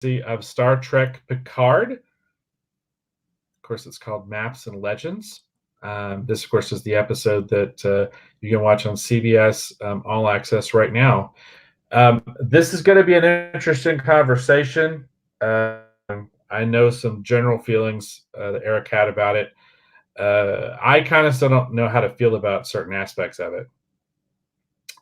of Star Trek Picard. Of course, it's called Maps and Legends. This, of course, is the episode that you can watch on CBS All Access right now. This is going to be an interesting conversation. I know some general feelings that Eric had about it. I kind of still don't know how to feel about certain aspects of it.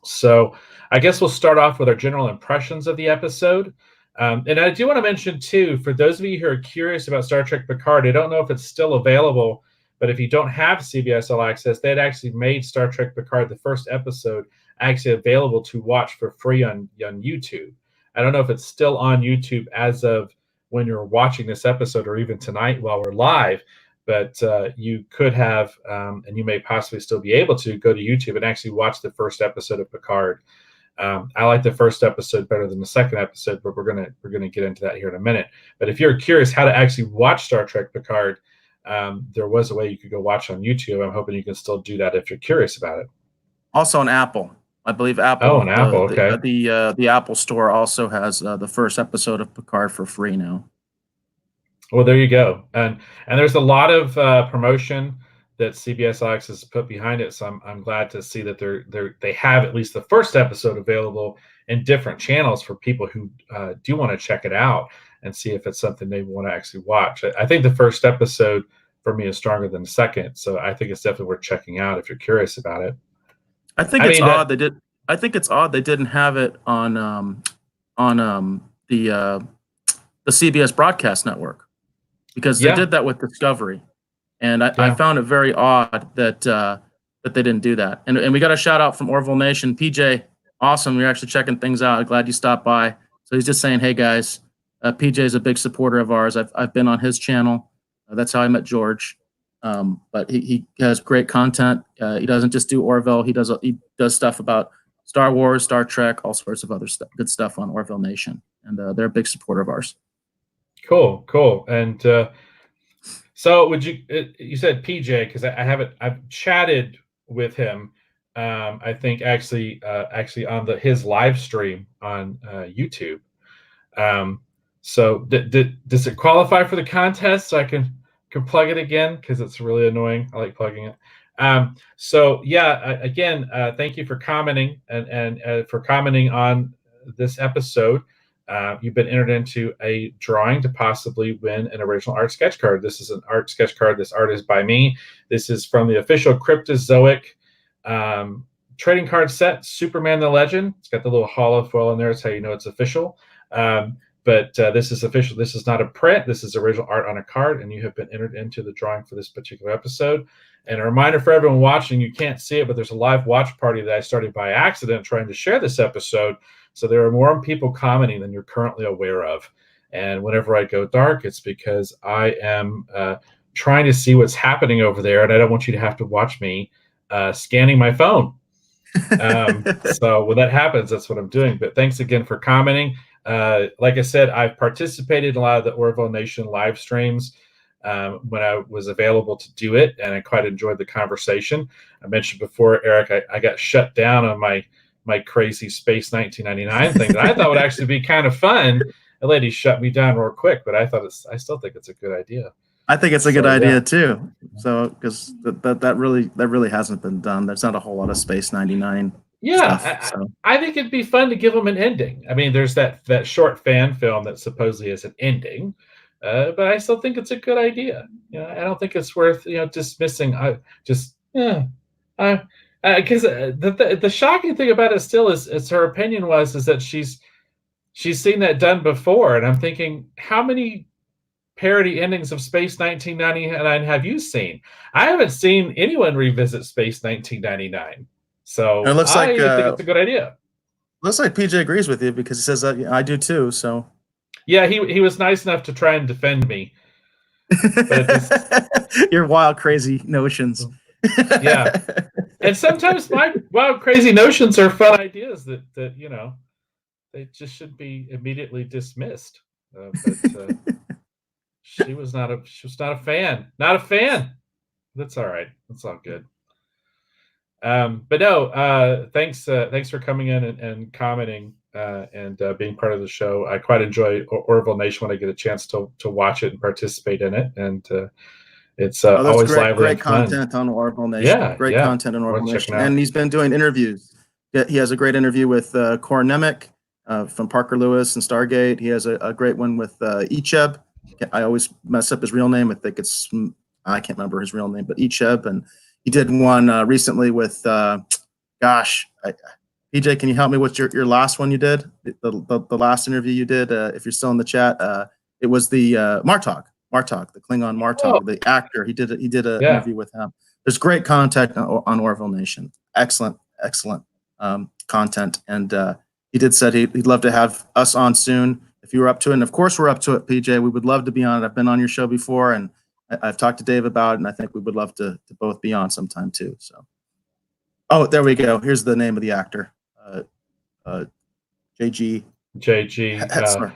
So I guess we'll start off with our general impressions of the episode. And I do want to mention, too, for those of you who are curious about Star Trek Picard, I don't know if it's still available, but if you don't have CBS All Access, they had actually made Star Trek Picard, the first episode, actually available to watch for free on YouTube. I don't know if it's still on YouTube as of when you're watching this episode or even tonight while we're live, but you could have, and you may possibly still be able to, go to YouTube and actually watch the first episode of Picard. I like the first episode better than the second episode, but we're gonna get into that here in a minute. But if you're curious how to actually watch Star Trek Picard, there was a way you could go watch on YouTube. I'm hoping you can still do that if you're curious about it. Also on Apple. I believe Apple. Oh, on Apple, okay. The Apple Store also has the first episode of Picard for free now. Well, there you go. And there's a lot of promotion that CBS All Access has put behind it. So I'm glad to see that they have at least the first episode available in different channels for people who do want to check it out and see if it's something they want to actually watch. I think the first episode for me is stronger than the second, so I think it's definitely worth checking out if you're curious about it. I think it's odd they didn't have it on the CBS broadcast network, because they did that with Discovery, and I found it very odd that they didn't do that. And we got a shout out from Orville Nation, PJ. Awesome, you're actually checking things out. Glad you stopped by. So he's just saying, hey guys, PJ is a big supporter of ours. I've been on his channel. That's how I met George. But he has great content. He doesn't just do Orville. He does stuff about Star Wars, Star Trek, all sorts of other good stuff on Orville Nation, and they're a big supporter of ours. Cool. And so you said PJ, because I've chatted with him. I think actually on his live stream on YouTube. So does it qualify for the contest? So I can plug it again, because it's really annoying. I like plugging it. So yeah, again, thank you for commenting and for commenting on this episode. You've been entered into a drawing to possibly win an original art sketch card. This is an art sketch card. This art is by me. This is from the official Cryptozoic trading card set, Superman the Legend. It's got the little hollow foil in there. That's how you know it's official. But this is official. This is not a print. This is original art on a card, and you have been entered into the drawing for this particular episode. And a reminder for everyone watching, you can't see it, but there's a live watch party that I started by accident trying to share this episode. So there are more people commenting than you're currently aware of. And whenever I go dark, it's because I am trying to see what's happening over there, and I don't want you to have to watch me scanning my phone. So when that happens, that's what I'm doing. But thanks again for commenting. Like I said, I've participated in a lot of the Orville Nation live streams when I was available to do it, and I quite enjoyed the conversation. I mentioned before, Eric, I got shut down on my crazy Space 1999 thing that I thought would actually be kind of fun. The lady shut me down real quick, but I still think it's a good idea. I think it's a good idea too. So because that really hasn't been done. There's not a whole lot of Space 99. Yeah, I think it'd be fun to give them an ending. I mean, there's that short fan film that supposedly is an ending, but I still think it's a good idea. I don't think it's worth dismissing. Because the shocking thing about it still is her opinion is that she's seen that done before, and I'm thinking, how many parody endings of Space 1999 have you seen? I haven't seen anyone revisit Space 1999. So it looks I think it's a good idea. Looks like PJ agrees with you, because he says that I do too. So yeah, he was nice enough to try and defend me. Your wild, crazy notions. Yeah, and sometimes my wild, crazy notions are fun ideas that they just should be immediately dismissed. But she was not a fan. Not a fan. That's all right. That's all good. But no, thanks for coming in and commenting and being part of the show. I quite enjoy Orville Nation when I get a chance to watch it and participate in it, and it's There's always lively great and fun. content on Orville Nation. Yeah, Great yeah. content on Orville Worth checking Nation, out. and he's been doing interviews. He has a great interview with Core Nemec from Parker Lewis and Stargate. He has a great one with Icheb. I always mess up his real name. I think it's, I can't remember his real name, but Icheb. And he did one recently with, PJ, can you help me with your last one you did? The last interview you did, if you're still in the chat, it was the Martok, the Klingon Martok, the actor. He did an interview with him. There's great content on Orville Nation. Excellent content. And he said he'd love to have us on soon if you were up to it. And of course we're up to it, PJ. We would love to be on it. I've been on your show before, and I've talked to Dave about it, and I think we would love to both be on sometime too. So, oh, there we go. Here's the name of the actor. JG Hertzler.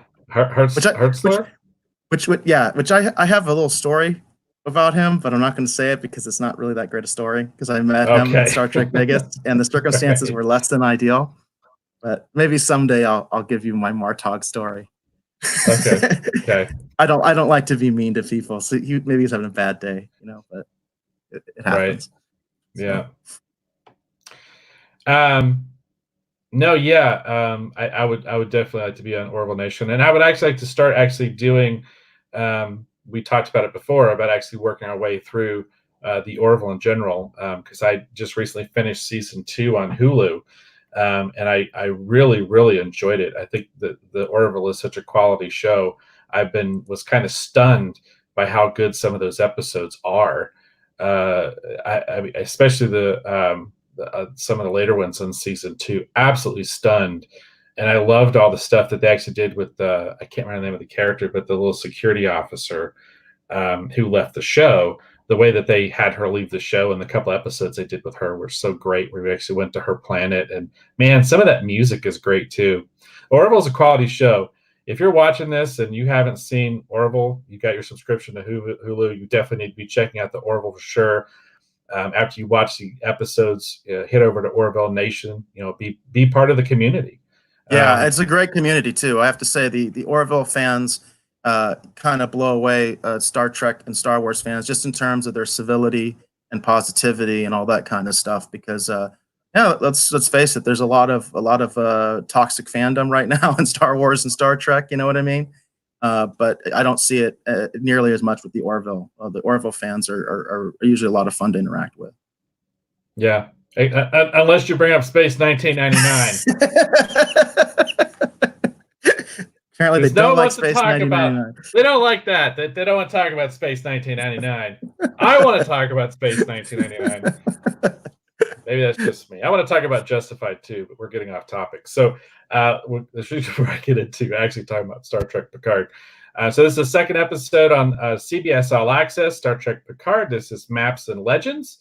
Which I have a little story about him, but I'm not going to say it because it's not really that great a story, because I met him in Star Trek Vegas and the circumstances were less than ideal. But maybe someday I'll give you my Martog story. Okay. I don't like to be mean to people, so maybe he's having a bad day, but it happens. Right. Yeah. No, yeah. I would definitely like to be on Orville Nation, and I would actually like to start doing. We talked about it before about actually working our way through the Orville in general, because I just recently finished season 2 on Hulu, and I really enjoyed it. I think the Orville is such a quality show. Was kind of stunned by how good some of those episodes are. I mean, especially some of the later ones in season 2, absolutely stunned. And I loved all the stuff that they actually did with I can't remember the name of the character, but the little security officer who left the show. The way that they had her leave the show and the couple episodes they did with her were so great. We actually went to her planet, and man, some of that music is great too. Orville's a quality show. If you're watching this and you haven't seen Orville, you got your subscription to Hulu, you definitely need to be checking out the Orville for sure. After you watch the episods, head over to Orville Nation. Be part of the community. Yeah, it's a great community too. I have to say the Orville fans kind of blow away Star Trek and Star Wars fans, just in terms of their civility and positivity and all that kind of stuff. Because let's face it, there's a lot of toxic fandom right now in Star Wars and Star Trek. You know what I mean? But I don't see it nearly as much with the Orville. The Orville fans are usually a lot of fun to interact with. Yeah, unless you bring up Space 1999. Apparently, they don't like Space 1999. They don't like that. They don't want to talk about Space 1999. I want to talk about Space 1999. Maybe that's just me. I want to talk about Justified too, but we're getting off topic. So before I get into actually talking about Star Trek Picard. So this is the second episode on CBS All Access, Star Trek Picard. This is Maps and Legends,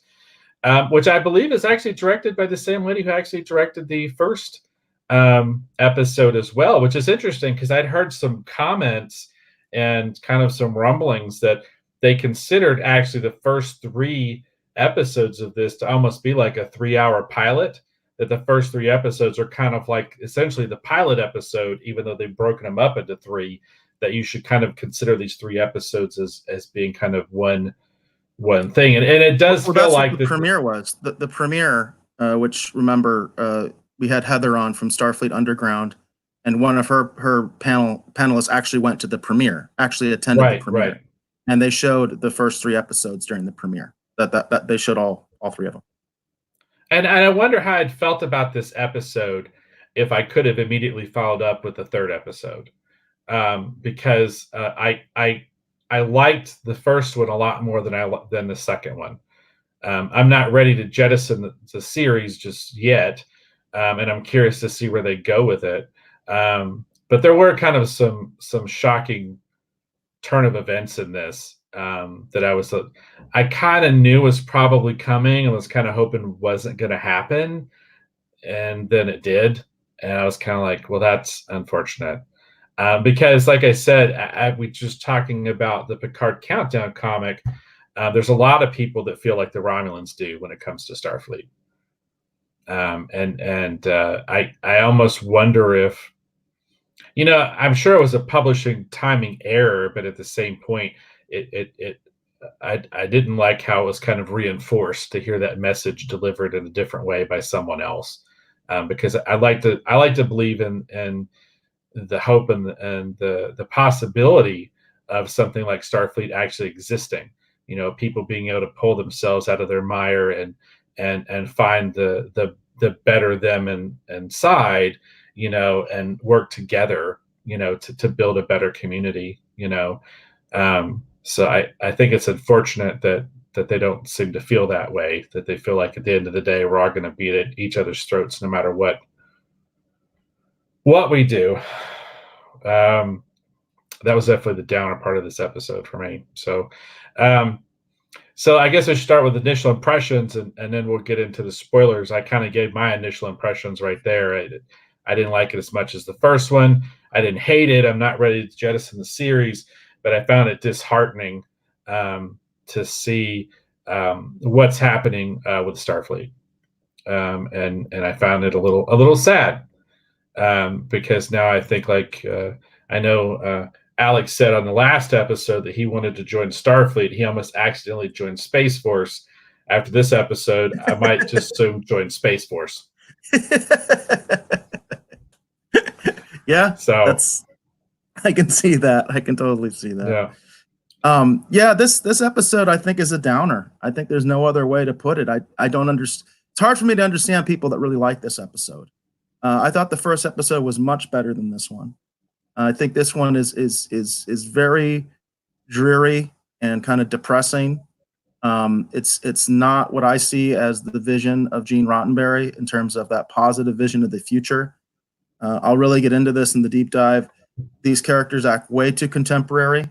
which I believe is actually directed by the same lady who actually directed the first episode as well, which is interesting because I'd heard some comments and kind of some rumblings that they considered actually the first 3 episodes of this to almost be like a 3-hour pilot, that the first 3 episodes are kind of like essentially the pilot episode, even though they've broken them up into 3, that you should kind of consider these 3 episodes as being kind of one thing. And it does feel like the premiere was. The premiere, which remember, we had Heather on from Starfleet Underground, and one of her panelists actually went to the premiere, actually attended the premiere. Right. And they showed the first 3 episodes during the premiere. That they showed all 3 of them. And I wonder how I'd felt about this episode if I could have immediately followed up with the 3rd episode, because I liked the first one a lot more than the second one. I'm not ready to jettison the series just yet, and I'm curious to see where they go with it. But there were kind of some shocking turn of events in this that I kind of knew was probably coming and was kind of hoping wasn't going to happen, and then it did, and I was kind of like, well, that's unfortunate, because like I said, we just talking about the Picard Countdown comic. There's a lot of people that feel like the Romulans do when it comes to Starfleet. I almost wonder if, I'm sure it was a publishing timing error, but at the same point, I didn't like how it was kind of reinforced to hear that message delivered in a different way by someone else, because I like to believe in the hope and the possibility of something like Starfleet actually existing. People being able to pull themselves out of their mire and find the better them inside, and work together, to build a better community. So I think it's unfortunate that they don't seem to feel that way. That they feel like at the end of the day we're all going to beat at each other's throats no matter what we do. Um, that was definitely the downer part of this episode for me. Um, so I guess I should start with initial impressions, and then we'll get into the spoilers. I kind of gave my initial impressions right there. I didn't like it as much as the first one. I didn't hate it. I'm not ready to jettison the series, but I found it disheartening to see what's happening with Starfleet, and I found it a little sad, because now I think, like, I know Alex said on the last episode that he wanted to join Starfleet. He almost accidentally joined Space Force. After this episode, I might just soon join Space Force. Yeah, so I can see that. I can totally see that. Yeah. This episode I think is a downer. I think there's no other way to put it. I don't understand. It's hard for me to understand people that really like this episode. I thought the first episode was much better than this one. I think this one is very dreary and kind of depressing. It's not what I see as the vision of Gene Roddenberry in terms of that positive vision of the future. I'll really get into this in the deep dive. These characters act way too contemporary.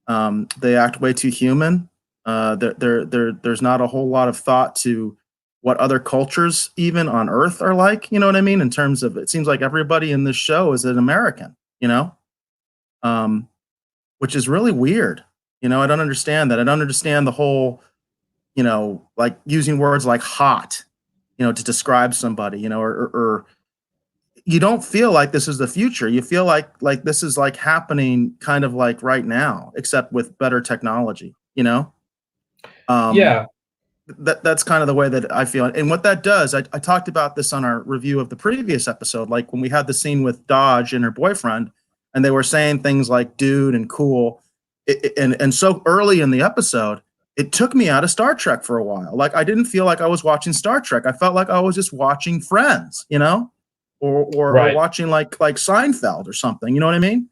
They act way too human. There's not a whole lot of thought to what other cultures even on Earth are like. You know what I mean? In terms of, it seems like everybody in this show is an American, which is really weird. I don't understand that. I don't understand the whole, like using words like hot, to describe somebody, or you don't feel like this is the future. You feel like this is like happening kind of like right now, except with better technology, Yeah. That's kind of the way that I feel. And what that does, I talked about this on our review of the previous episode, like when we had the scene with Dodge and her boyfriend, and they were saying things like dude and cool. And so early in the episode, it took me out of Star Trek for a while. Like I didn't feel like I was watching Star Trek. I felt like I was just watching Friends, or Right. watching like Seinfeld or something. You know what I mean?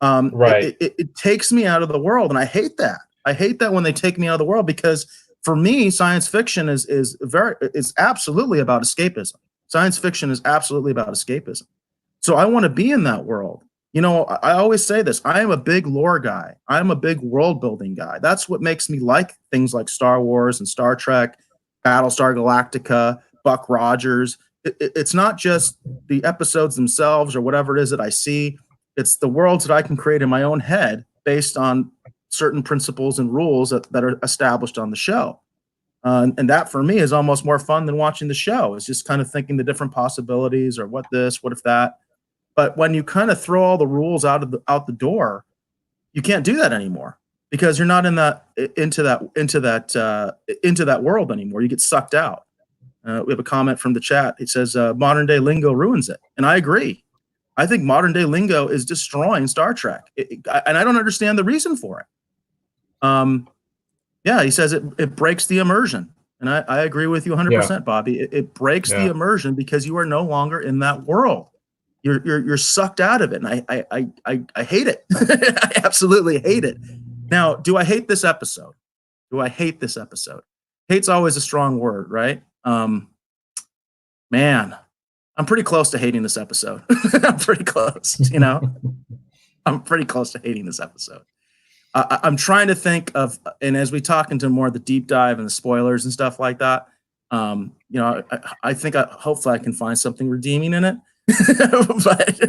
Right. It takes me out of the world, and I hate that. I hate that when they take me out of the world, because for me, science fiction is absolutely about escapism. Science fiction is absolutely about escapism. So I want to be in that world. I always say this. I am a big lore guy. I'm a big world building guy. That's what makes me like things like Star Wars and Star Trek, Battlestar Galactica, Buck Rogers. It's not just the episodes themselves or whatever it is that I see. It's the worlds that I can create in my own head based on certain principles and rules that are established on the show. And that for me is almost more fun than watching the show. It's just kind of thinking the different possibilities, or what this, what if that. But when you kind of throw all the rules out the door, you can't do that anymore, because you're not into that world anymore. You get sucked out. We have a comment from the chat. It says modern day lingo ruins it, and I agree. I think modern day lingo is destroying Star Trek, and I don't understand the reason for it. Yeah, he says it breaks the immersion, and I agree with you 100%, Bobby. It breaks the immersion because you are no longer in that world. You're sucked out of it, and I hate it. I absolutely hate it. Now, do I hate this episode? Hate's always a strong word, right? Man, I'm pretty close to hating this episode. I'm pretty close, I'm pretty close to hating this episode. I'm trying to think of, and as we talk into more of the deep dive and the spoilers and stuff like that, I think hopefully I can find something redeeming in it. But,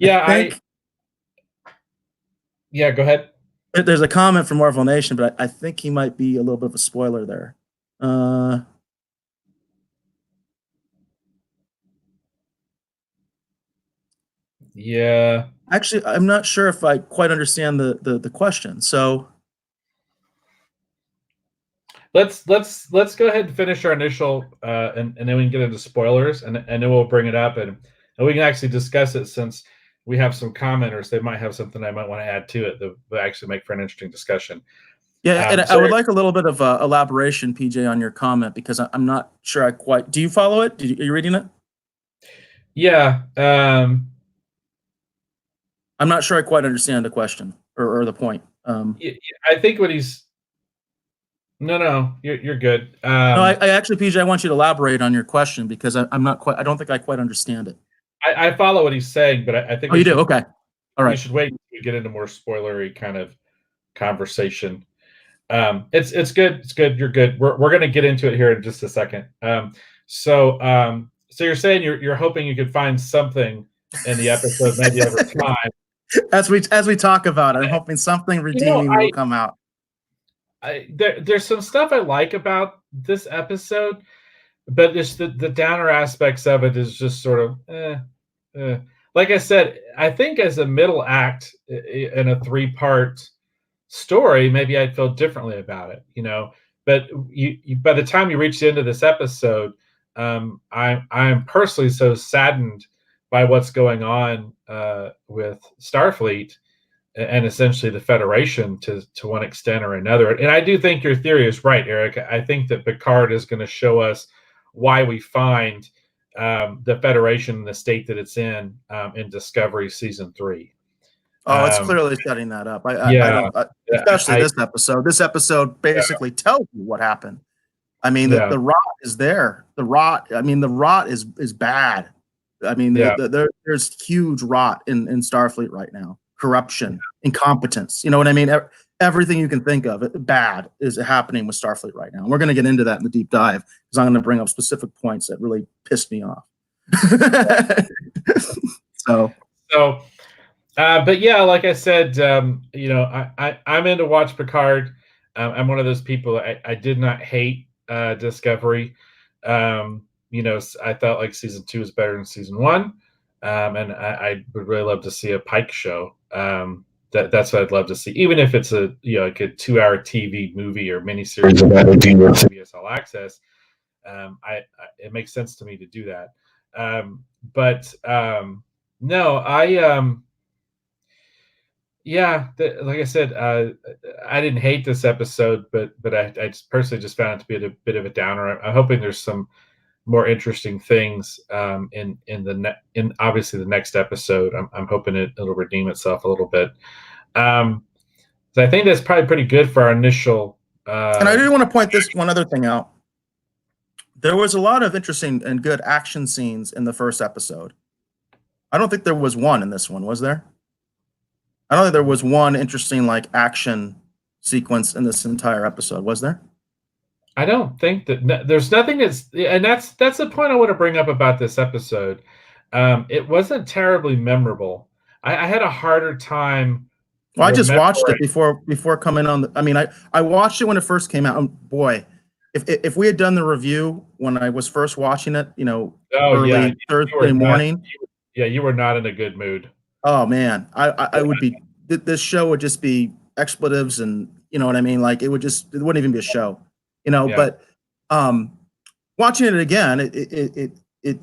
Right. Yeah, go ahead. There's a comment from Marvel Nation, but I think he might be a little bit of a spoiler there. Yeah. Actually, I'm not sure if I quite understand the question. So let's go ahead and finish our initial and then we can get into spoilers and then we'll bring it up and we can actually discuss it since we have some commenters. They might have something I might want to add to it that will actually make for an interesting discussion. Yeah, and I would like a little bit of elaboration, PJ, on your comment because I'm not sure I quite. Do you follow it? Are you reading it? Yeah. I'm not sure I quite understand the question or the point. I think what he's. No, you're good. No, I actually, PJ, I want you to elaborate on your question because I'm not quite. I don't think I quite understand it. I follow what he's saying, but I think. Oh, you do? Okay. All right. We should wait until we get into more spoilery kind of conversation. It's good. It's good. You're good. We're going to get into it here in just a second. So you're saying you're hoping you could find something in the episode maybe over time. As we talk about it, I'm hoping something redeeming will come out. There's some stuff I like about this episode, but just the downer aspects of it is just sort of like I said, I think as a middle act in a 3-part story, maybe I'd feel differently about it, but you by the time you reach the end of this episode, I'm personally so saddened by what's going on with Starfleet and essentially the Federation to one extent or another. And I do think your theory is right, Eric. I think that Picard is going to show us why we find the Federation in the state that it's in Discovery season 3. Oh, it's clearly setting that up. Especially this episode. This episode basically tells you what happened. I mean, the rot is there. The rot is bad. I mean, there's huge rot in Starfleet right now. Corruption, incompetence. You know what I mean? Everything you can think of bad is happening with Starfleet right now. And we're going to get into that in the deep dive because I'm going to bring up specific points that really pissed me off. But yeah, like I said, I'm into watch Picard. I'm one of those people. I did not hate Discovery. I felt like season 2 is better than season 1. And I would really love to see a Pike show. That's what I'd love to see, even if it's like a 2-hour TV movie or miniseries about a CBS All Access. It makes sense to me to do that. No, like I said, I didn't hate this episode, but I just personally just found it to be a bit of a downer. I'm hoping there's some more interesting things in obviously the next episode. I'm hoping it'll redeem itself a little bit. So I think that's probably pretty good for our initial. And I do want to point this one other thing out. There was a lot of interesting and good action scenes in the first episode. I don't think there was one in this one, was there? I don't think there was one interesting action sequence in this entire episode, was there? I don't think that there's nothing that's the point I want to bring up about this episode. It wasn't terribly memorable. I had a harder time. Well, I just watched it before coming on. I watched it when it first came out. And boy, if we had done the review when I was first watching it, early Thursday morning. You were not in a good mood. Oh man, I would be. This show would just be expletives and you know what I mean. It wouldn't even be a show. But watching it again, it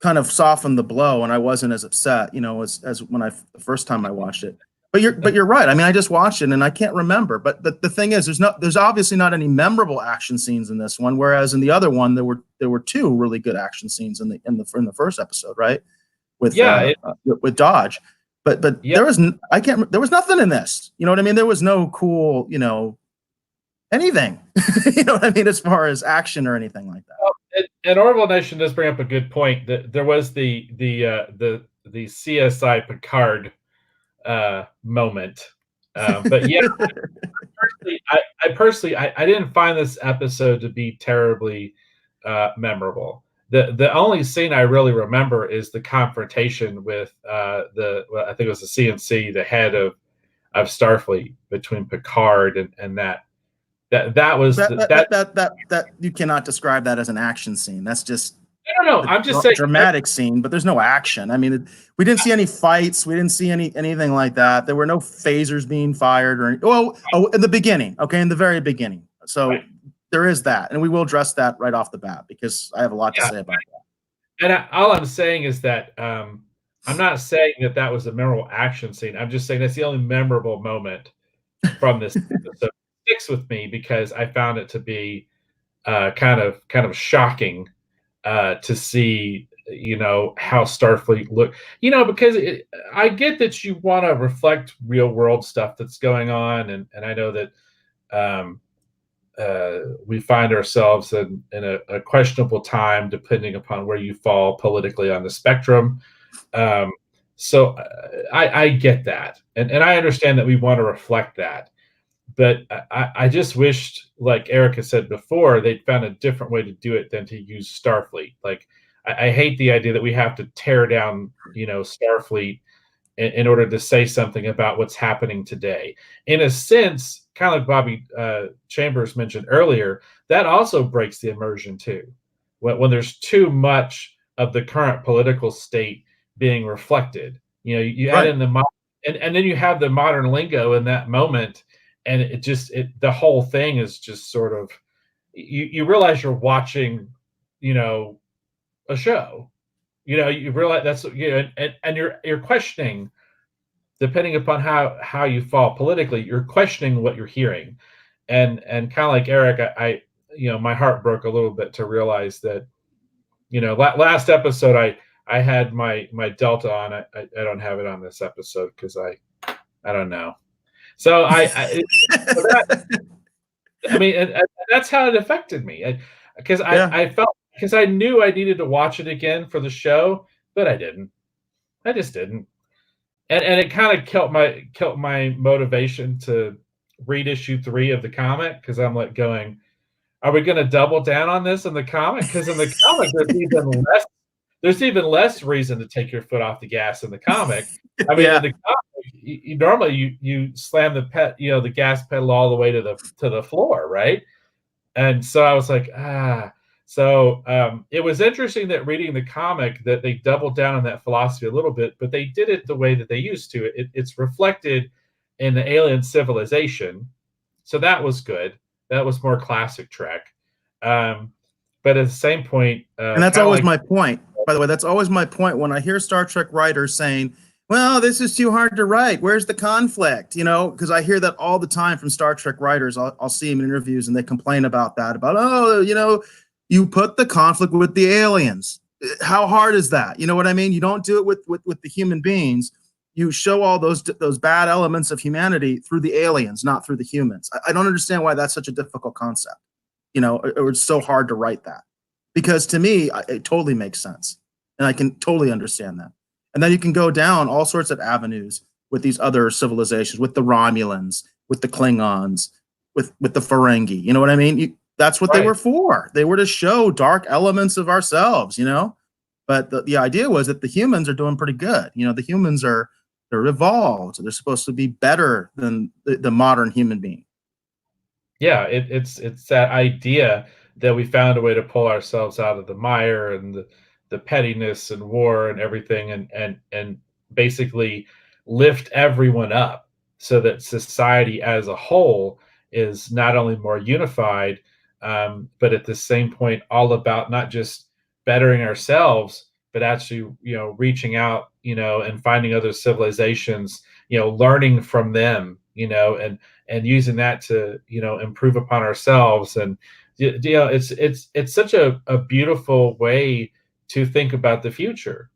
kind of softened the blow, and I wasn't as upset, as when the first time I watched it. But you're right. I mean, I just watched it and I can't remember. But the thing is, there's obviously not any memorable action scenes in this one, whereas in the other one there were 2 really good action scenes in the first episode, right? With Dodge. But there was nothing in this. You know what I mean? There was no cool, anything, you know what I mean, as far as action or anything like that. Well, and Orville Nation does bring up a good point that there was the CSI Picard moment, but yeah, I personally didn't find this episode to be terribly memorable. The only scene I really remember is the confrontation with I think it was the CNC, the head of Starfleet, between Picard and that That was that you cannot describe that as an action scene. That's just no. I'm just saying dramatic scene, but there's no action. I mean, we didn't see any fights. We didn't see anything like that. There were no phasers being fired or in the beginning. Okay, in the very beginning. So there is that, and we will address that right off the bat because I have a lot to say about that. And all I'm saying is that I'm not saying that was a memorable action scene. I'm just saying that's the only memorable moment from this episode. It sticks with me because I found it to be kind of shocking to see, how Starfleet look, because I get that you want to reflect real world stuff that's going on, and I know that we find ourselves in a questionable time depending upon where you fall politically on the spectrum. So I get that, and I understand that we want to reflect that. But I just wished, like Erica said before, they'd found a different way to do it than to use Starfleet. Like, I hate the idea that we have to tear down, Starfleet in order to say something about what's happening today. In a sense, kind of like Bobby Chambers mentioned earlier, that also breaks the immersion too. When there's too much of the current political state being reflected, you add in and then you have the modern lingo in that moment. And the whole thing is just sort of, you realize you're watching, a show, you realize that's, and you're questioning, depending upon how you fall politically, you're questioning what you're hearing. And kind of like Eric, I my heart broke a little bit to realize that, last episode, I had my Delta on. I don't have it on this episode because I don't know. So I mean, and that's how it affected me, because I felt, because I knew I needed to watch it again for the show, but I didn't. I just didn't, and it kind of killed my motivation to read issue 3 of the comic, because I'm like going, are we going to double down on this in the comic? Because in the comic, there's even less reason to take your foot off the gas in the comic. I mean, in the comic, normally you slam the gas pedal all the way to the floor, right? And so I was like, So it was interesting that reading the comic that they doubled down on that philosophy a little bit, but they did it the way that they used to. It's reflected in the alien civilization, so that was good. That was more classic Trek. But at the same point, and that's always my point. By the way, that's always my point when I hear Star Trek writers saying, well, this is too hard to write. Where's the conflict? Because I hear that all the time from Star Trek writers. I'll see them in interviews and they complain about that, you put the conflict with the aliens. How hard is that? You know what I mean? You don't do it with the human beings. You show all those bad elements of humanity through the aliens, not through the humans. I don't understand why that's such a difficult concept. Or it's so hard to write that. Because to me, it totally makes sense. And I can totally understand that. And then you can go down all sorts of avenues with these other civilizations, with the Romulans, with the Klingons, with the Ferengi. You know what I mean? That's what they were for. They were to show dark elements of ourselves, But the idea was that the humans are doing pretty good. The humans they're evolved. They're supposed to be better than the modern human being. Yeah, it's that idea that we found a way to pull ourselves out of the mire and the pettiness and war and everything, and basically lift everyone up so that society as a whole is not only more unified, but at the same point all about not just bettering ourselves, but actually reaching out and finding other civilizations, learning from them, and using that to improve upon ourselves. And it's such a beautiful way to think about the future,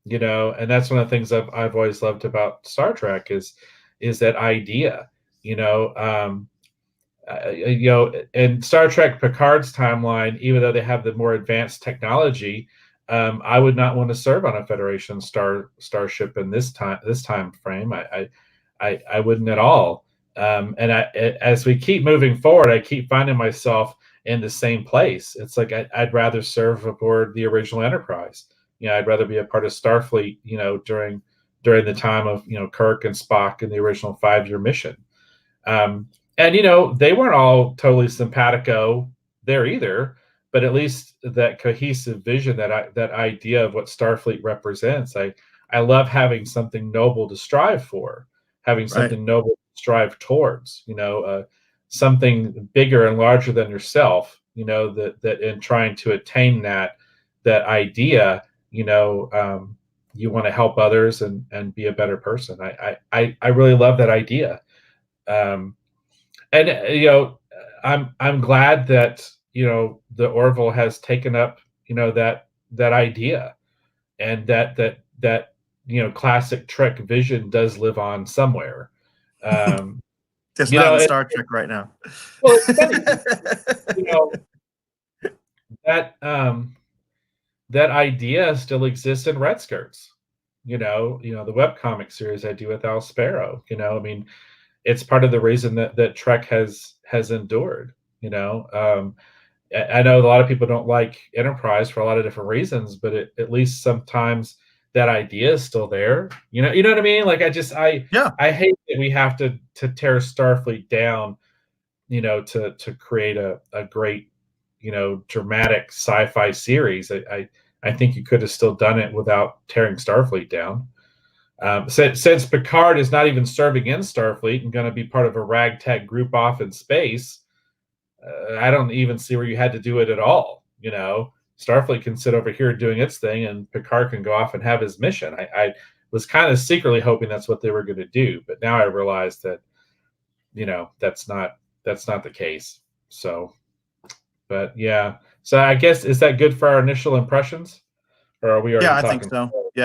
and that's one of the things I've always loved about Star Trek is that idea, in Star Trek Picard's timeline, even though they have the more advanced technology, I would not want to serve on a Federation starship in this time frame. I wouldn't at all. And as we keep moving forward, I keep finding myself in the same place. It's like I'd rather serve aboard the original Enterprise. I'd rather be a part of Starfleet. During the time of Kirk and Spock in the original 5-year mission. And they weren't all totally simpatico there either, but at least that cohesive vision, that idea of what Starfleet represents. I love having something noble to strive for, having Right. something noble to strive towards. Something bigger and larger than yourself. That in trying to attain that idea, you want to help others and be a better person. I really love that idea. And I'm glad that the Orville has taken up that idea, and that classic Trek vision does live on somewhere. It's not in Star Trek right now. Well, it's funny, that that idea still exists in Red Skirts. The webcomic series I do with Al Sparrow. I mean, it's part of the reason that Trek has endured. I know a lot of people don't like Enterprise for a lot of different reasons, but at least sometimes that idea is still there. You know what I mean? Like I hate that we have to tear Starfleet down, to create a great, dramatic sci-fi series. I think you could have still done it without tearing Starfleet down. Since Picard is not even serving in Starfleet and going to be part of a ragtag group off in space, I don't even see where you had to do it at all. Starfleet can sit over here doing its thing, and Picard can go off and have his mission. I was kind of secretly hoping that's what they were going to do, but now I realize that that's not the case. So, but yeah. So I guess, is that good for our initial impressions, or are we already talking? I think so. Yeah.